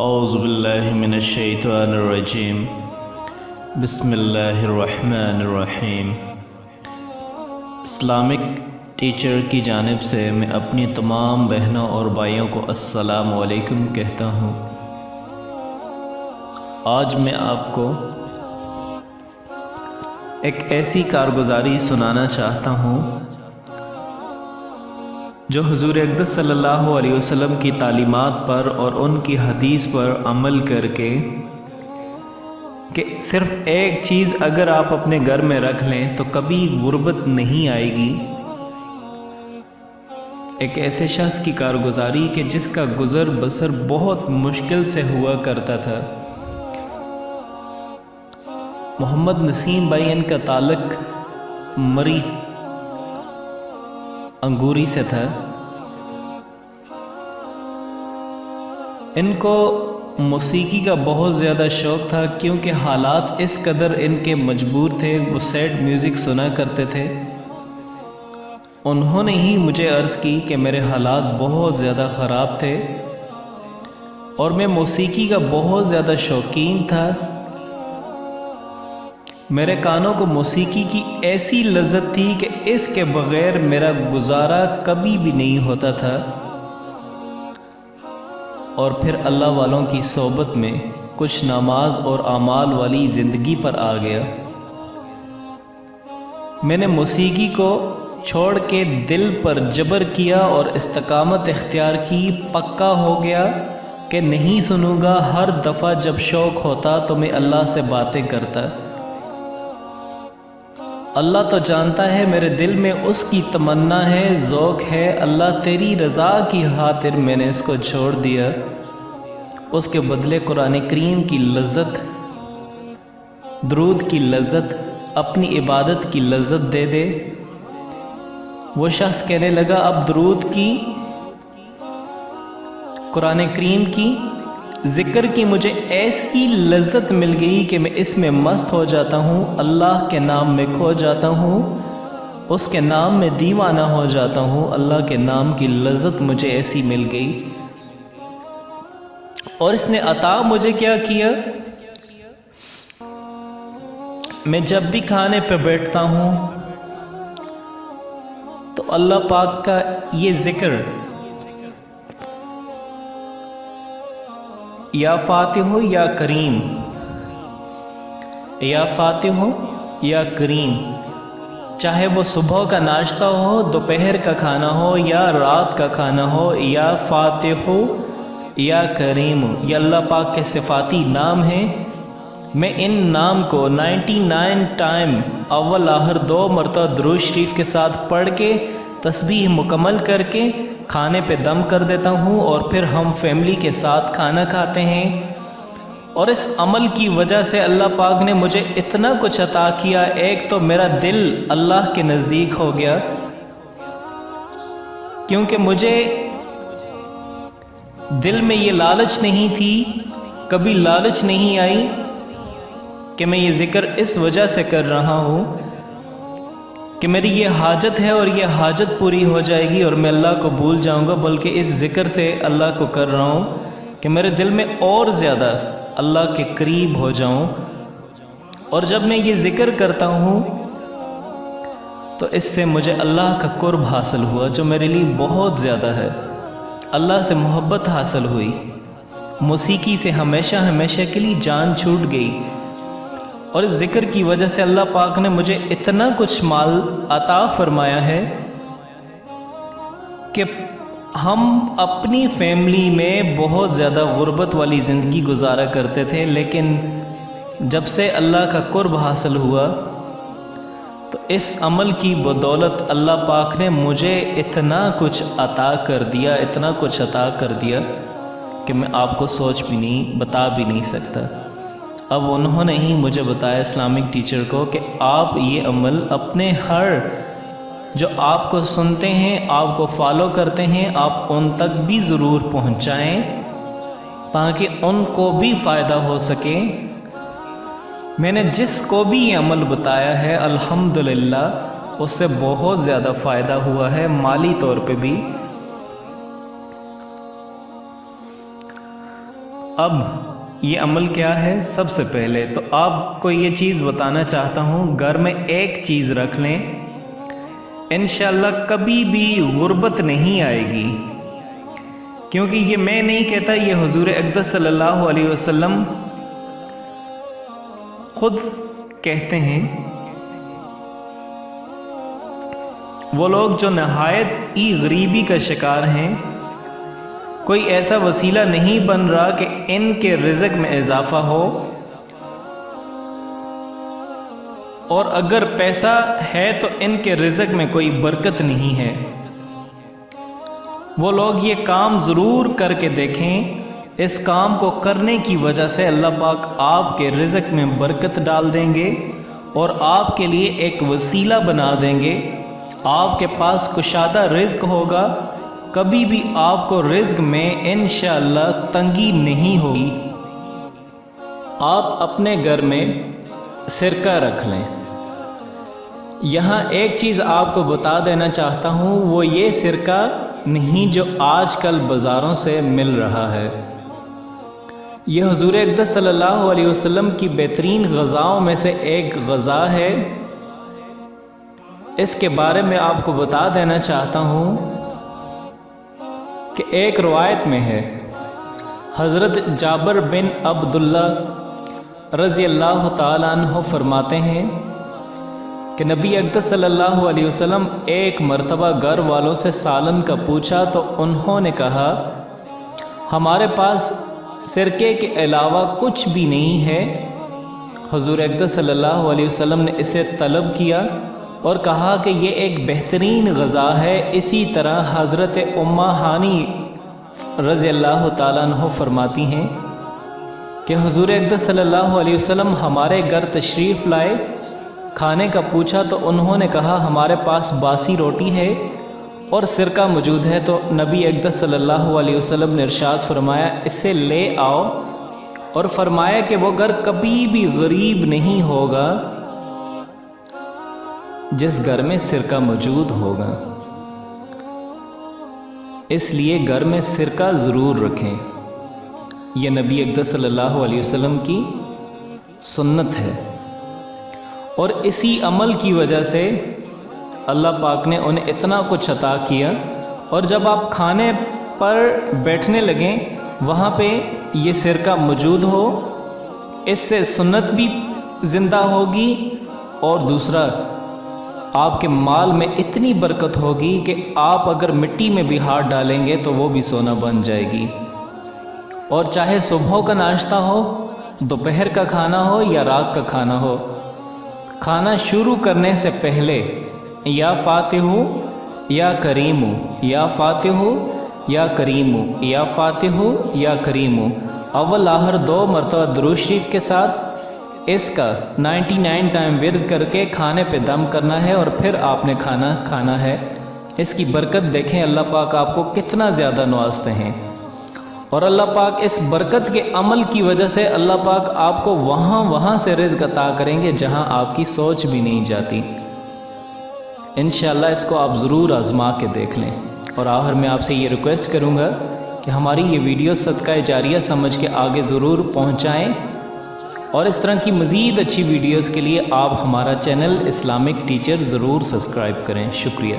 اعوذ باللہ من الشیطان الرجیم بسم اللہ الرحمن الرحیم۔ اسلامک ٹیچر کی جانب سے میں اپنی تمام بہنوں اور بھائیوں کو السلام علیکم کہتا ہوں۔ آج میں آپ کو ایک ایسی کارگزاری سنانا چاہتا ہوں جو حضور اقدس صلی اللہ علیہ وسلم کی تعلیمات پر اور ان کی حدیث پر عمل کر کے کہ صرف ایک چیز اگر آپ اپنے گھر میں رکھ لیں تو کبھی غربت نہیں آئے گی۔ ایک ایسے شخص کی کارگزاری کہ جس کا گزر بسر بہت مشکل سے ہوا کرتا تھا۔ محمد نسیم بھائی، ان کا تعلق مری انگوری سے تھا۔ ان کو موسیقی کا بہت زیادہ شوق تھا، کیونکہ حالات اس قدر ان کے مجبور تھے، وہ سیڈ میوزک سنا کرتے تھے۔ انہوں نے ہی مجھے عرض کی کہ میرے حالات بہت زیادہ خراب تھے اور میں موسیقی کا بہت زیادہ شوقین تھا۔ میرے کانوں کو موسیقی کی ایسی لذت تھی کہ اس کے بغیر میرا گزارا کبھی بھی نہیں ہوتا تھا۔ اور پھر اللہ والوں کی صحبت میں کچھ نماز اور اعمال والی زندگی پر آ گیا۔ میں نے موسیقی کو چھوڑ کے دل پر جبر کیا اور استقامت اختیار کی، پکا ہو گیا کہ نہیں سنوں گا۔ ہر دفعہ جب شوق ہوتا تو میں اللہ سے باتیں کرتا۔ اللہ تو جانتا ہے میرے دل میں اس کی تمنا ہے، ذوق ہے۔ اللہ تیری رضا کی خاطر میں نے اس کو چھوڑ دیا، اس کے بدلے قرآن کریم کی لذت، درود کی لذت، اپنی عبادت کی لذت دے دے۔ وہ شخص کہنے لگا اب درود کی، قرآن کریم کی، ذکر کی مجھے ایسی لذت مل گئی کہ میں اس میں مست ہو جاتا ہوں، اللہ کے نام میں کھو جاتا ہوں، اس کے نام میں دیوانہ ہو جاتا ہوں۔ اللہ کے نام کی لذت مجھے ایسی مل گئی۔ اور اس نے عطا مجھے کیا کیا، میں جب بھی کھانے پہ بیٹھتا ہوں تو اللہ پاک کا یہ ذکر، یا فاتح ہو یا کریم، یا فاتح ہو یا کریم، چاہے وہ صبح کا ناشتہ ہو، دوپہر کا کھانا ہو یا رات کا کھانا ہو، یا فاتح ہو یا کریم، یہ اللہ پاک کے صفاتی نام ہیں۔ میں ان نام کو 99 ٹائم اول آخر 2 مرتبہ درود شریف کے ساتھ پڑھ کے تسبیح مکمل کر کے کھانے پہ دم کر دیتا ہوں، اور پھر ہم فیملی کے ساتھ کھانا کھاتے ہیں۔ اور اس عمل کی وجہ سے اللہ پاک نے مجھے اتنا کچھ عطا کیا۔ ایک تو میرا دل اللہ کے نزدیک ہو گیا، کیونکہ مجھے دل میں یہ لالچ نہیں تھی، کبھی لالچ نہیں آئی کہ میں یہ ذکر اس وجہ سے کر رہا ہوں کہ میری یہ حاجت ہے اور یہ حاجت پوری ہو جائے گی اور میں اللہ کو بھول جاؤں گا، بلکہ اس ذکر سے اللہ کو کر رہا ہوں کہ میرے دل میں اور زیادہ اللہ کے قریب ہو جاؤں۔ اور جب میں یہ ذکر کرتا ہوں تو اس سے مجھے اللہ کا قرب حاصل ہوا، جو میرے لیے بہت زیادہ ہے۔ اللہ سے محبت حاصل ہوئی، موسیقی سے ہمیشہ ہمیشہ کے لیے جان چھوٹ گئی۔ اور اس ذکر کی وجہ سے اللہ پاک نے مجھے اتنا کچھ مال عطا فرمایا ہے کہ ہم اپنی فیملی میں بہت زیادہ غربت والی زندگی گزارا کرتے تھے، لیکن جب سے اللہ کا قرب حاصل ہوا تو اس عمل کی بدولت اللہ پاک نے مجھے اتنا کچھ عطا کر دیا، اتنا کچھ عطا کر دیا کہ میں آپ کو سوچ بھی نہیں، بتا بھی نہیں سکتا۔ اب انہوں نے ہی مجھے بتایا، اسلامک ٹیچر کو، کہ آپ یہ عمل اپنے ہر جو آپ کو سنتے ہیں، آپ کو فالو کرتے ہیں، آپ ان تک بھی ضرور پہنچائیں تاکہ ان کو بھی فائدہ ہو سکے۔ میں نے جس کو بھی یہ عمل بتایا ہے الحمدللہ اس سے بہت زیادہ فائدہ ہوا ہے، مالی طور پہ بھی۔ اب یہ عمل کیا ہے؟ سب سے پہلے تو آپ کو یہ چیز بتانا چاہتا ہوں، گھر میں ایک چیز رکھ لیں، انشاءاللہ کبھی بھی غربت نہیں آئے گی، کیونکہ یہ میں نہیں کہتا، یہ حضور اقدس صلی اللہ علیہ وسلم خود کہتے ہیں۔ وہ لوگ جو نہایت ہی غریبی کا شکار ہیں، کوئی ایسا وسیلہ نہیں بن رہا کہ ان کے رزق میں اضافہ ہو، اور اگر پیسہ ہے تو ان کے رزق میں کوئی برکت نہیں ہے۔ وہ لوگ یہ کام ضرور کر کے دیکھیں، اس کام کو کرنے کی وجہ سے اللہ پاک آپ کے رزق میں برکت ڈال دیں گے اور آپ کے لیے ایک وسیلہ بنا دیں گے، آپ کے پاس کشادہ رزق ہوگا، کبھی بھی آپ کو رزق میں انشاءاللہ تنگی نہیں ہوگی۔ آپ اپنے گھر میں سرکہ رکھ لیں۔ یہاں ایک چیز آپ کو بتا دینا چاہتا ہوں، وہ یہ سرکہ نہیں جو آج کل بازاروں سے مل رہا ہے۔ یہ حضور اقدس صلی اللہ علیہ وسلم کی بہترین غذاؤں میں سے ایک غذا ہے۔ اس کے بارے میں آپ کو بتا دینا چاہتا ہوں کہ ایک روایت میں ہے، حضرت جابر بن عبداللہ رضی اللہ تعالیٰ عنہ فرماتے ہیں کہ نبی اقدس صلی اللہ علیہ وسلم ایک مرتبہ گھر والوں سے سالن کا پوچھا تو انہوں نے کہا، ہمارے پاس سرکے کے علاوہ کچھ بھی نہیں ہے۔ حضور اقدس صلی اللہ علیہ وسلم نے اسے طلب کیا اور کہا کہ یہ ایک بہترین غذا ہے۔ اسی طرح حضرت امہ ہانی رضی اللہ تعالیٰ عنہ فرماتی ہیں کہ حضور اقدس صلی اللہ علیہ وسلم ہمارے گھر تشریف لائے، کھانے کا پوچھا تو انہوں نے کہا ہمارے پاس باسی روٹی ہے اور سرکہ موجود ہے، تو نبی اقدس صلی اللہ علیہ وسلم نے ارشاد فرمایا اسے لے آؤ، اور فرمایا کہ وہ گھر کبھی بھی غریب نہیں ہوگا جس گھر میں سرکہ موجود ہوگا۔ اس لیے گھر میں سرکہ ضرور رکھیں، یہ نبی اقدس صلی اللہ علیہ وسلم کی سنت ہے، اور اسی عمل کی وجہ سے اللہ پاک نے انہیں اتنا کچھ عطا کیا، اور جب آپ کھانے پر بیٹھنے لگیں وہاں پہ یہ سرکہ موجود ہو، اس سے سنت بھی زندہ ہوگی، اور دوسرا آپ کے مال میں اتنی برکت ہوگی کہ آپ اگر مٹی میں بھی ہاتھ ڈالیں گے تو وہ بھی سونا بن جائے گی۔ اور چاہے صبح کا ناشتہ ہو، دوپہر کا کھانا ہو یا رات کا کھانا ہو، کھانا شروع کرنے سے پہلے یا فاتح یا کریم، یا فاتح یا کریم، یا فاتح یا کریم، اول آخر 2 مرتبہ درود شریف کے ساتھ اس کا 99 ٹائم ورد کر کے کھانے پہ دم کرنا ہے، اور پھر آپ نے کھانا کھانا ہے۔ اس کی برکت دیکھیں اللہ پاک آپ کو کتنا زیادہ نوازتے ہیں، اور اللہ پاک اس برکت کے عمل کی وجہ سے اللہ پاک آپ کو وہاں سے رزق عطا کریں گے جہاں آپ کی سوچ بھی نہیں جاتی۔ انشاءاللہ اس کو آپ ضرور آزما کے دیکھ لیں، اور آخر میں آپ سے یہ ریکویسٹ کروں گا کہ ہماری یہ ویڈیو صدقہ جاریہ سمجھ کے آگے ضرور پہنچائیں، اور اس طرح کی مزید اچھی ویڈیوز کے لیے آپ ہمارا چینل اسلامک ٹیچر ضرور سبسکرائب کریں۔ شکریہ۔